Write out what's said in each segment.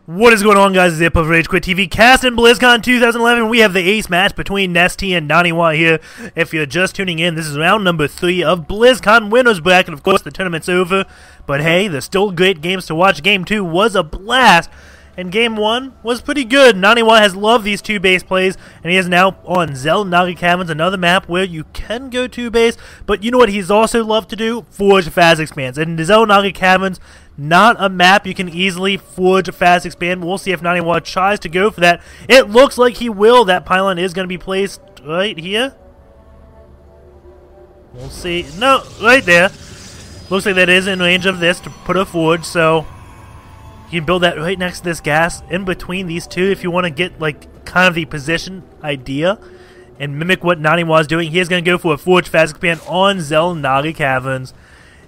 What is going on, guys? Zip of RageQuitTV cast in Blizzcon 2011. We have the ace match between Nestea and Naniwa here. If you're just tuning in, this is round number 3 of Blizzcon winners bracket. Of course, the tournament's over, but hey, there's still great games to watch. Game 2 was a blast, and Game 1 was pretty good. Naniwa has loved these 2 base plays, and he is now on Xel'Naga Caverns, another map where you can go 2 base, but you know what he's also loved to do? Forge fast expands. And Xel'Naga Caverns, not a map you can easily forge fast expand. We'll see if Naniwa tries to go for that. It looks like he will. That pylon is going to be placed right here. We'll see. No, right there. Looks like that is in range of this to put a forge, so you can build that right next to this gas in between these two if you want to get like kind of the position idea and mimic what Naniwa is doing. He is going to go for a forge fast expand on Xel'Naga Caverns.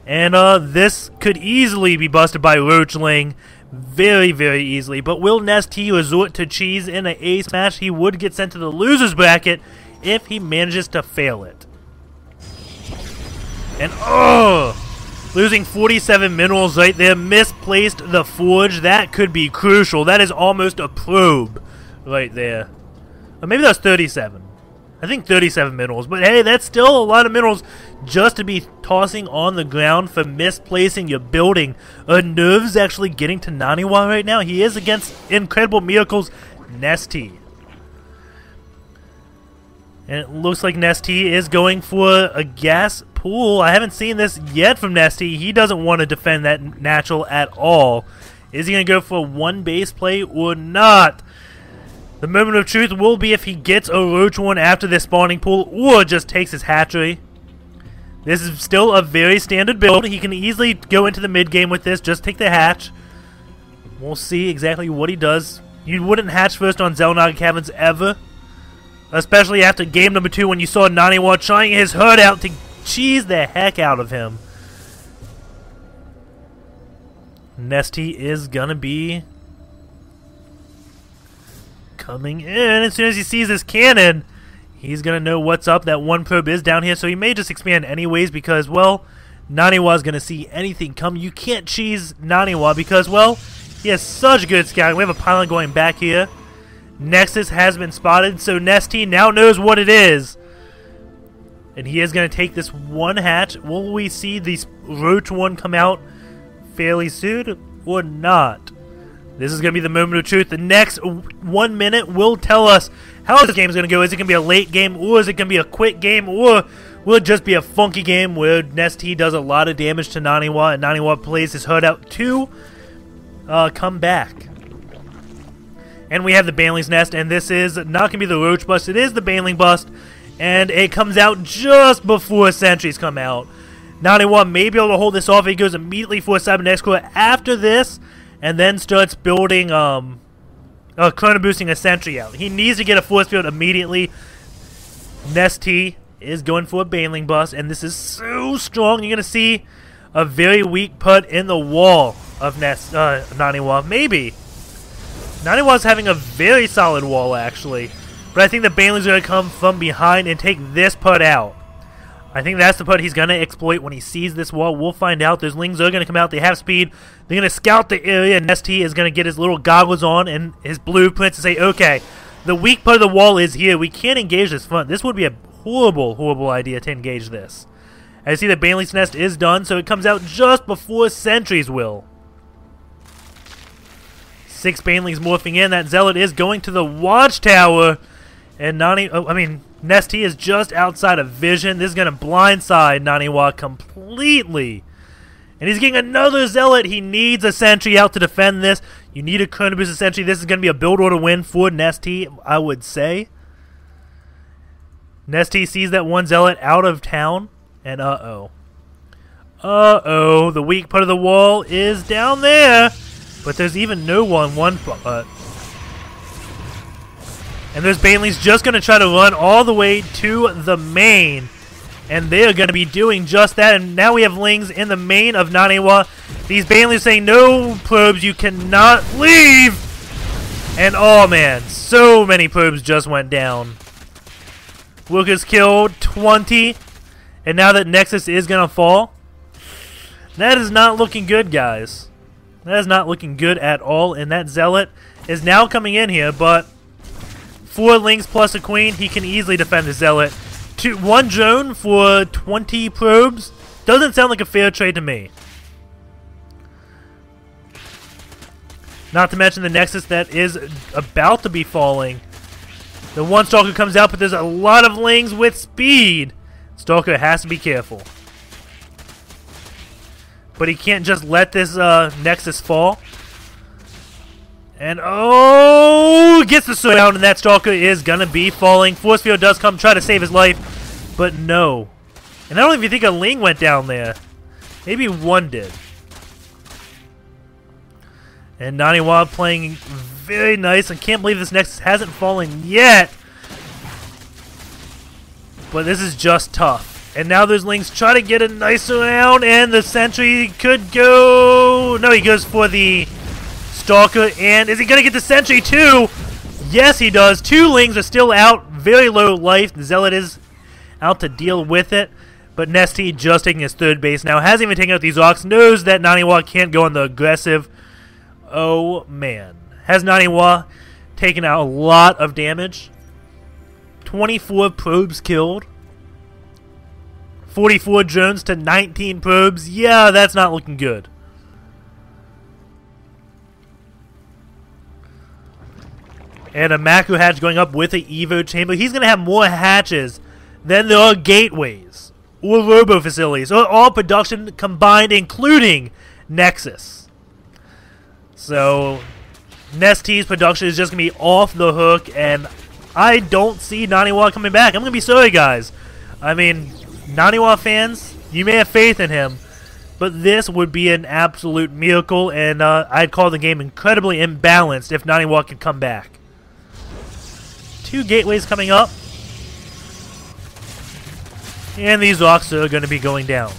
And this could easily be busted by Roachling. Very, very easily. But will Nestea resort to cheese in an ace match? He would get sent to the loser's bracket if he manages to fail it. And losing 47 minerals right there. Misplaced the forge. That could be crucial. That is almost a probe right there. Or maybe that's 37. I think 37 minerals, but hey, that's still a lot of minerals just to be tossing on the ground for misplacing your building. Nerve's actually getting to Naniwa right now. He is against Incredible Miracles Nestea. And it looks like Nestea is going for a gas pool. I haven't seen this yet from Nestea. He doesn't want to defend that natural at all. Is he going to go for one base play or not? The moment of truth will be if he gets a roach one after this spawning pool or just takes his hatchery. This is still a very standard build. He can easily go into the mid game with this. Just take the hatch. We'll see exactly what he does. You wouldn't hatch first on Xel'Naga Caverns ever. Especially after game number 2 when you saw Naniwa trying his heart out to cheese the heck out of him. Nestea is gonna be coming in. As soon as he sees this cannon, he's going to know what's up. That one probe is down here, so he may just expand anyways because, well, Naniwa's going to see anything come. You can't cheese Naniwa because, well, he has such good scouting. We have a pylon going back here. Nexus has been spotted, so Nestea now knows what it is. And he is going to take this one hatch. Will we see this roach one come out fairly soon or not? This is going to be the moment of truth. The next 1 minute will tell us how this game is going to go. Is it going to be a late game, or is it going to be a quick game, or will it just be a funky game where Nestea does a lot of damage to Naniwa, and Naniwa plays his HUD out to come back? And we have the Baneling's Nest, and this is not going to be the Roach Bust. It is the Baneling Bust, and it comes out just before sentries come out. Naniwa may be able to hold this off. He goes immediately for a Cybernetic Core after this, and then starts building, chrono boosting a sentry out. He needs to get a force field immediately. Nestea is going for a Baneling Bust, and this is so strong. You're going to see a very weak put in the wall of Naniwa. Maybe. Naniwa's having a very solid wall, actually. But I think the Banelings are going to come from behind and take this put out. I think that's the part he's going to exploit when he sees this wall. We'll find out. Those Lings are going to come out. They have speed. They're going to scout the area. Nestea is going to get his little goggles on and his blueprints and say, okay, the weak part of the wall is here. We can't engage this front. This would be a horrible, horrible idea to engage this. I see the Baneling's Nest is done, so it comes out just before sentries will. 6 Banelings morphing in. That Zealot is going to the watchtower. And Nestea is just outside of vision. This is going to blindside Naniwa completely. And he's getting another Zealot. He needs a sentry out to defend this. You need a chrono boost sentry. This is going to be a build order win for Nestea, I would say. Nestea sees that one Zealot out of town. And uh-oh. Uh-oh. The weak part of the wall is down there. But there's even no one. And those Banelings just going to try to run all the way to the main. And they're going to be doing just that. And now we have Lings in the main of Naniwa. These Banelings saying, no probes, you cannot leave. And oh man, so many probes just went down. Lucas killed 20. And now that Nexus is going to fall, that is not looking good, guys. That is not looking good at all, and that Zealot is now coming in here, but 4 Lings plus a Queen, he can easily defend the Zealot. 1 drone for 20 probes doesn't sound like a fair trade to me. Not to mention the Nexus that is about to be falling. The 1 Stalker comes out, but there's a lot of Lings with speed. Stalker has to be careful. But he can't just let this Nexus fall. And oh, gets the sword out, and that Stalker is gonna be falling. Force Field does come, try to save his life, but no. And I don't even think a Ling went down there. Maybe 1 did. And Naniwa playing very nice. I can't believe this Nexus hasn't fallen yet. But this is just tough. And now those Lings try to get a nice round, and the Sentry could go... No, he goes for the Stalker, and is he going to get the Sentry too? Yes, he does. 2 Lings are still out. Very low life. The Zealot is out to deal with it. But Nestea just taking his 3rd base now. Hasn't even taken out these Orcs. Knows that Naniwa can't go on the aggressive. Oh, man. Has Naniwa taken out a lot of damage? 24 probes killed. 44 drones to 19 probes. Yeah, that's not looking good. And a macro hatch going up with an Evo chamber. He's going to have more hatches than there are gateways or robo facilities or all production combined, including Nexus. So Nestea's production is just going to be off the hook, and I don't see Naniwa coming back. I'm going to be sorry, guys. I mean, Naniwa fans, you may have faith in him, but this would be an absolute miracle, and I'd call the game incredibly imbalanced if Naniwa could come back. 2 gateways coming up, and these rocks are going to be going down.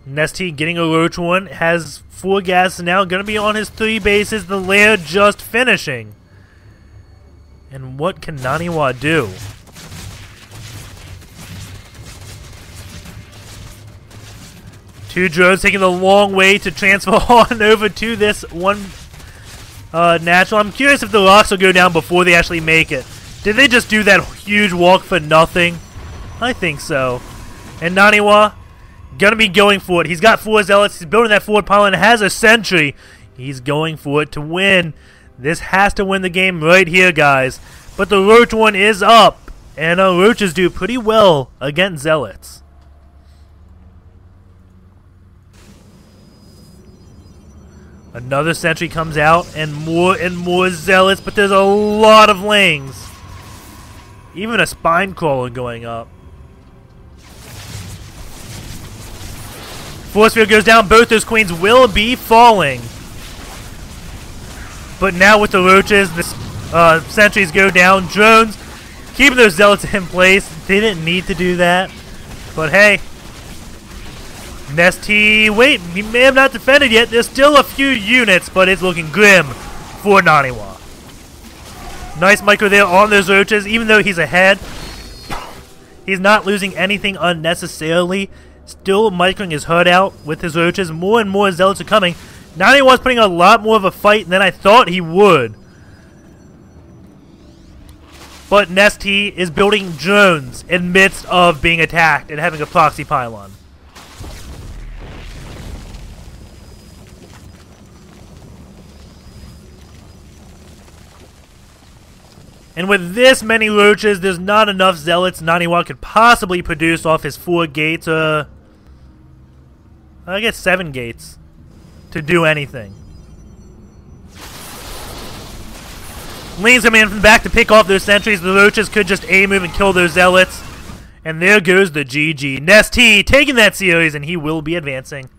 Nestea getting a Roach one, has 4 gas now, going to be on his 3 bases, the lair just finishing. And what can Naniwa do? Two drones taking the long way to transfer on over to this one natural. I'm curious if the rocks will go down before they actually make it. Did they just do that huge walk for nothing? I think so. And Naniwa gonna be going for it. He's got 4 Zealots. He's building that forward pylon. Has a Sentry. He's going for it to win. This has to win the game right here, guys. But the Roach one is up. And Roaches do pretty well against Zealots. Another Sentry comes out, and more Zealots, but there's a lot of Lings. Even a Spine Crawler going up. Force Field goes down. Both those Queens will be falling. But now with the Roaches, the Sentries go down. Drones keeping those Zealots in place. They didn't need to do that. But hey. Nestea, wait, he may have not defended yet. There's still a few units, but it's looking grim for Naniwa. Nice micro there on those Roaches, even though he's ahead. He's not losing anything unnecessarily. Still microing his HUD out with his Roaches. More and more Zealots are coming. Naniwa's putting a lot more of a fight than I thought he would. But Nestea is building drones in midst of being attacked and having a proxy pylon. And with this many Roaches, there's not enough Zealots Naniwa could possibly produce off his 4 gates. I guess 7 gates to do anything. Ling's coming in from the back to pick off those Sentries. The Roaches could just A-move and kill those Zealots. And there goes the GG. Nestea taking that series, and he will be advancing.